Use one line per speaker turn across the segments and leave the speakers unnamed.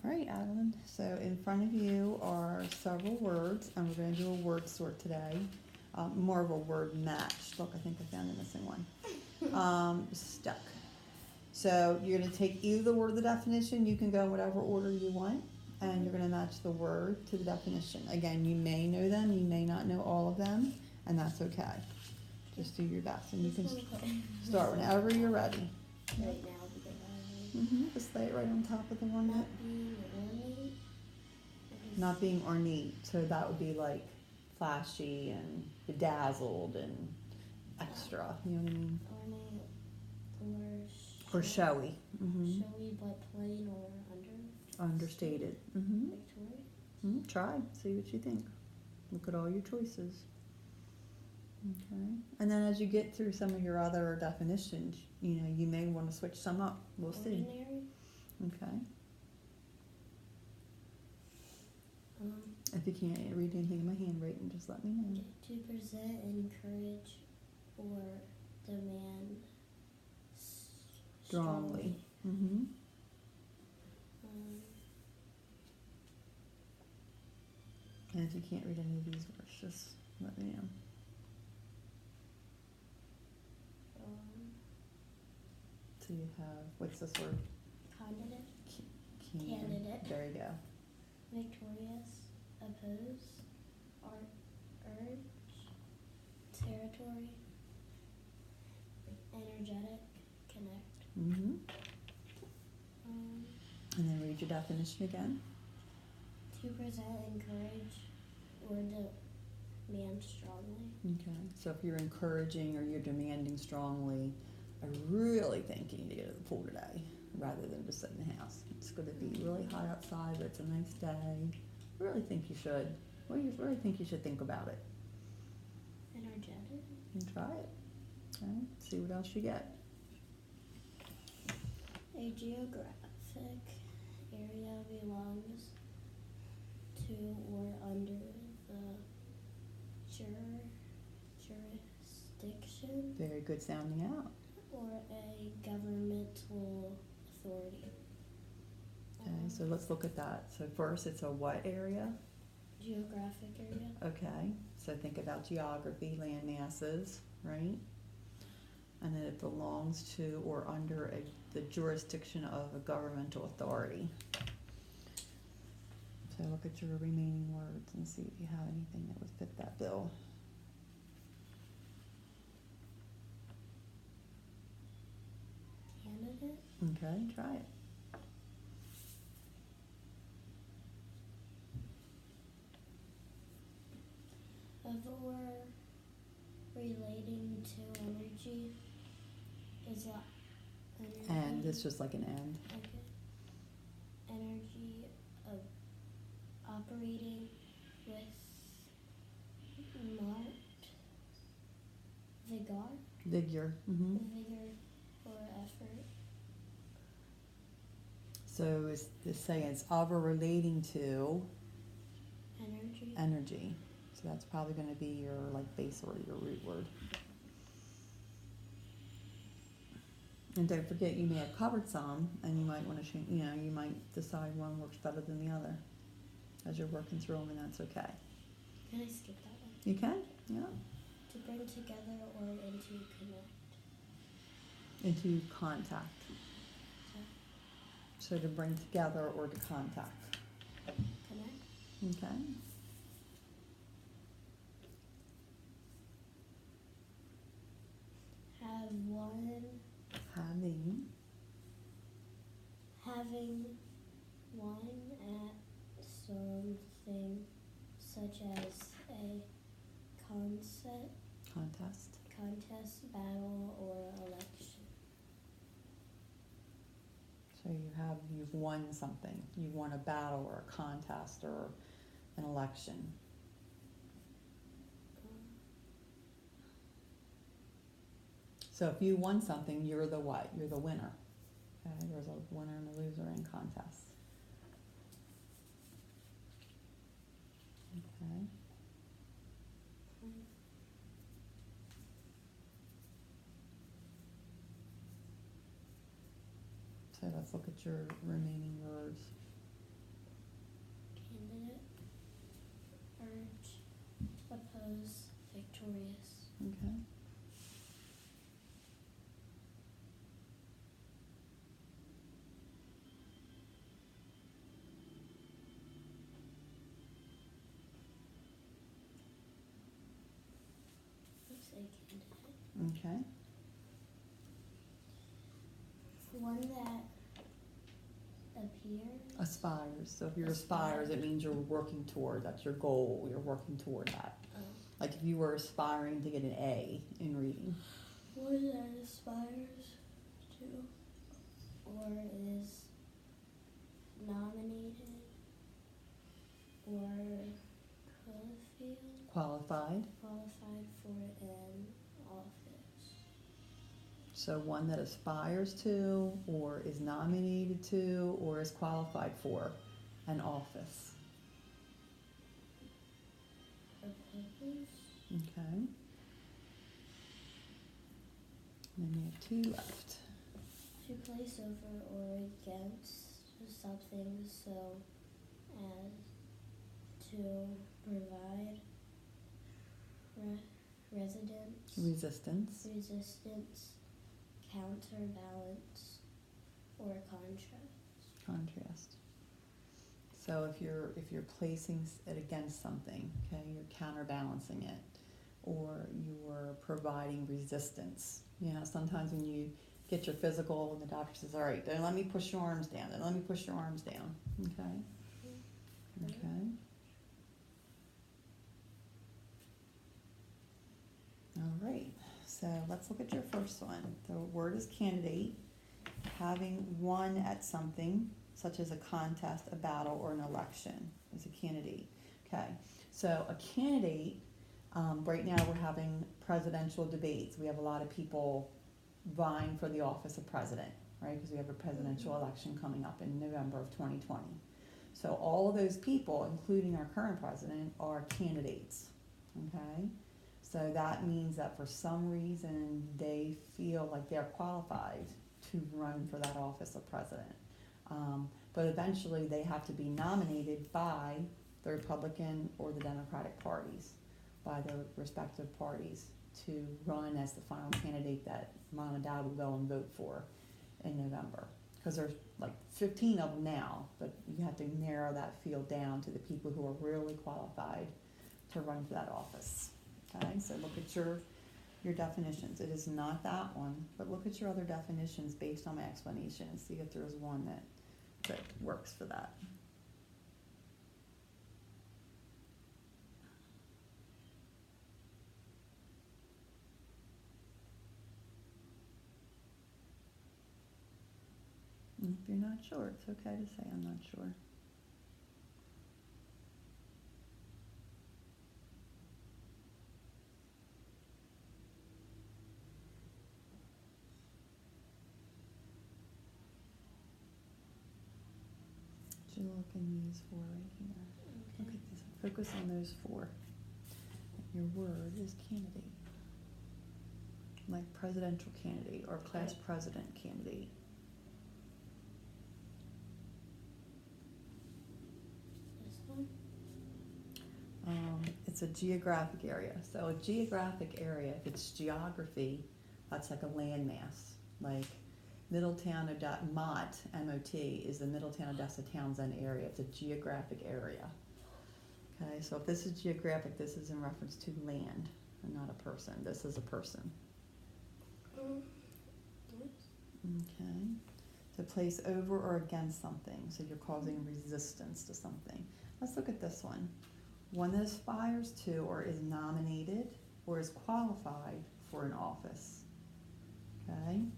All right, Adalyn. So in front of you are several words, and we're going to do a word sort today. More of a word match. Look, I think I found a missing one. Stuck. So you're going to take either the word or the definition. You can go in whatever order you want, and you're going to match the word to the definition. Again, you may know them, you may not know all of them, and that's okay. Just do your best, and you can start whenever you're ready.
Right now,
Just lay it right on top of the one.
not being ornate.
Not being ornate, so that would be like flashy and bedazzled and extra, you know what I mean?
Ornate
Or showy.
showy but plain or
Understated.
Victoria.
Try, see what you think. Look at all your choices. Okay. And then as you get through some of your other definitions, you may want to switch some up. We'll see.
Ordinary.
Okay. If you can't read anything in my handwriting, just let me know.
To present, encourage, or demand
Strongly. And if you can't read any of these words, just let me know. So you have, what's this word?
Candidate.
Candidate. There you go.
Victorious, oppose, urge, territory, energetic, connect.
And then read your definition again.
To present, encourage, or demand strongly.
Okay. So if you're encouraging or you're demanding strongly, I really think you need to go to the pool today rather than just sit in the house. It's going to be really hot outside, but it's a nice day. I really think you should. Well, you really think you should think about it.
Energetic.
And try it. Okay. See what else you get.
A geographic area belongs to or under the jurisdiction
Very good sounding out.
or a governmental authority.
Okay, so let's look at that. So first, it's a what area?
Geographic area.
Okay, so think about geography, land masses, right? And then it belongs to or under the jurisdiction of a governmental authority. So look at your remaining words and see if you have anything that would fit that bill.
Candidate.
Okay, try it.
Of or relating to energy is energy.
And it's just like an end.
Okay. Energy of operating with marked vigor.
Vigor.
Vigor or effort.
So it's saying it's of or relating to
Energy.
energy. So that's probably going to be your base or your root word. And don't forget, you may have covered some, and you might want to change. You might decide one works better than the other as you're working through them, and that's okay.
Can I skip that one?
You can, yeah.
To bring together or into connect.
Into contact.
Okay.
So to bring together or to contact.
Connect.
Okay.
Have one. Having one at something such as a contest, battle, or election.
So you've won something. You've won a battle or a contest or an election. So if you won something, you're the what? You're the winner. Okay, there's a winner and a loser in contests. Okay. So let's look at your remaining words.
Victorious.
Okay.
Let's say candidate.
Okay.
One that appears.
Aspires. So if you're aspires, it means you're working toward, that's your goal, you're working toward that.
Oh.
Like if you were aspiring to get an A in reading.
One that aspires to or is nominated or
Qualified.
qualified for an office.
So one that aspires to, or is nominated to, or is qualified for an office.
Oppose.
Okay. And then you have two left.
To place over or against something so as to provide resistance, counterbalance, or contrast.
So if you're placing it against something, okay, you're counterbalancing it, or you're providing resistance. You know, sometimes when you get your physical and the doctor says, all right, then let me push your arms down, then let me push your arms down. Okay. Okay. All right, so let's look at your first one. The word is candidate, having won at something, such as a contest, a battle, or an election, is a candidate. Okay, so a candidate, right now we're having presidential debates. We have a lot of people vying for the office of president, right? Because we have a presidential election coming up in November of 2020. So all of those people, including our current president, are candidates, okay? So that means that for some reason they feel like they're qualified to run for that office of president. But eventually they have to be nominated by the Republican or the Democratic parties, by their respective parties, to run as the final candidate that mom and dad will go and vote for in November. Because there's like 15 of them now, but you have to narrow that field down to the people who are really qualified to run for that office. Okay, so look at your definitions. It is not that one, but look at your other definitions based on my explanation and see if there's one that works for that. And if you're not sure, it's okay to say I'm not sure. Should look in these four right here. Look at these. Focus on those four. Your word is candidate. Like presidential candidate or class president candidate.
This one?
It's a geographic area. So a geographic area, if it's geography, that's like a landmass. Like Middletown, Mott, M-O-T, is the Middletown, Odessa, Townsend area. It's a geographic area. Okay, so if this is geographic, this is in reference to land and not a person. This is a person. Okay. To place over or against something, so you're causing resistance to something. Let's look at this one. One that aspires to or is nominated or is qualified for an office. Okay?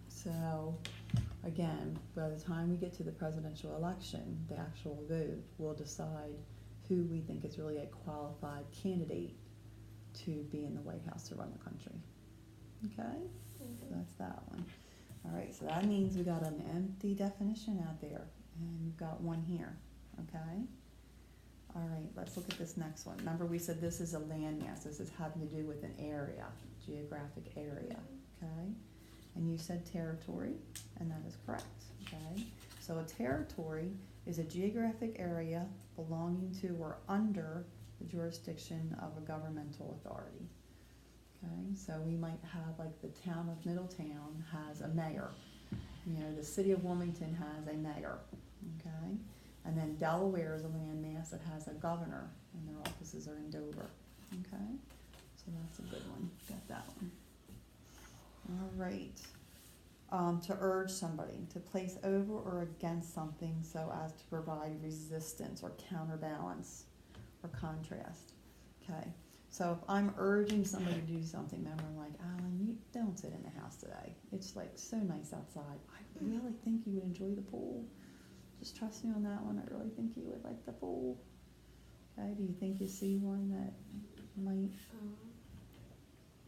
So, again, by the time we get to the presidential election, the actual vote will decide who we think is really a qualified candidate to be in the White House to run the country. Okay? So that's that one. All right, so that means we got an empty definition out there, and you've got one here. Okay? All right, let's look at this next one. Remember we said this is a landmass. This is having to do with an area, geographic area. Okay? And you said territory, and that is correct. Okay? So a territory is a geographic area belonging to or under the jurisdiction of a governmental authority. Okay, so we might have, like, the town of Middletown has a mayor. You know, the city of Wilmington has a mayor, okay? And then Delaware is a landmass that has a governor, and their offices are in Dover, okay? So that's a good one, got that one. All right. To urge somebody, to place over or against something so as to provide resistance or counterbalance or contrast, okay? So if I'm urging somebody to do something, remember, I'm like, Alan, you don't sit in the house today. It's like so nice outside. I really think you would enjoy the pool. Just trust me on that one. I really think you would like the pool. Okay, do you think you see one that might?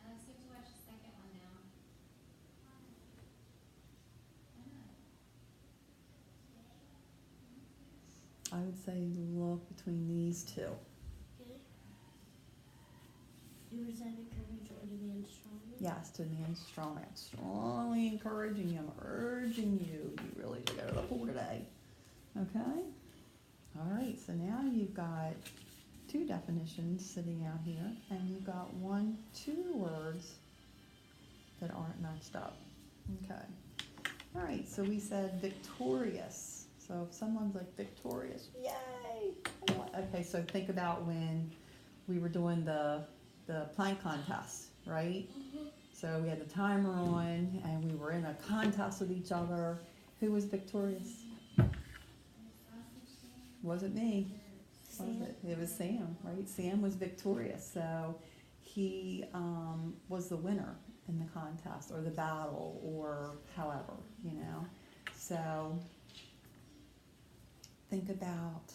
Alex, you have to watch the second one now.
I would say look between these two.
Okay. You were saying encourage or demand strongly?
Yes, to demand strong. I'm strongly encouraging you. I'm urging you. You really should go to the pool today. Okay? All right, so now you've got two definitions sitting out here, and you've got two words that aren't matched up. Okay. All right, so we said victorious. So if someone's like victorious, yay! Okay, so think about when we were doing the plank contest, right?
Mm-hmm.
So we had the timer on, and we were in a contest with each other. Who was victorious? Wasn't me, was it? It was Sam, right? Sam was victorious, so he was the winner in the contest or the battle or however, you know. So think about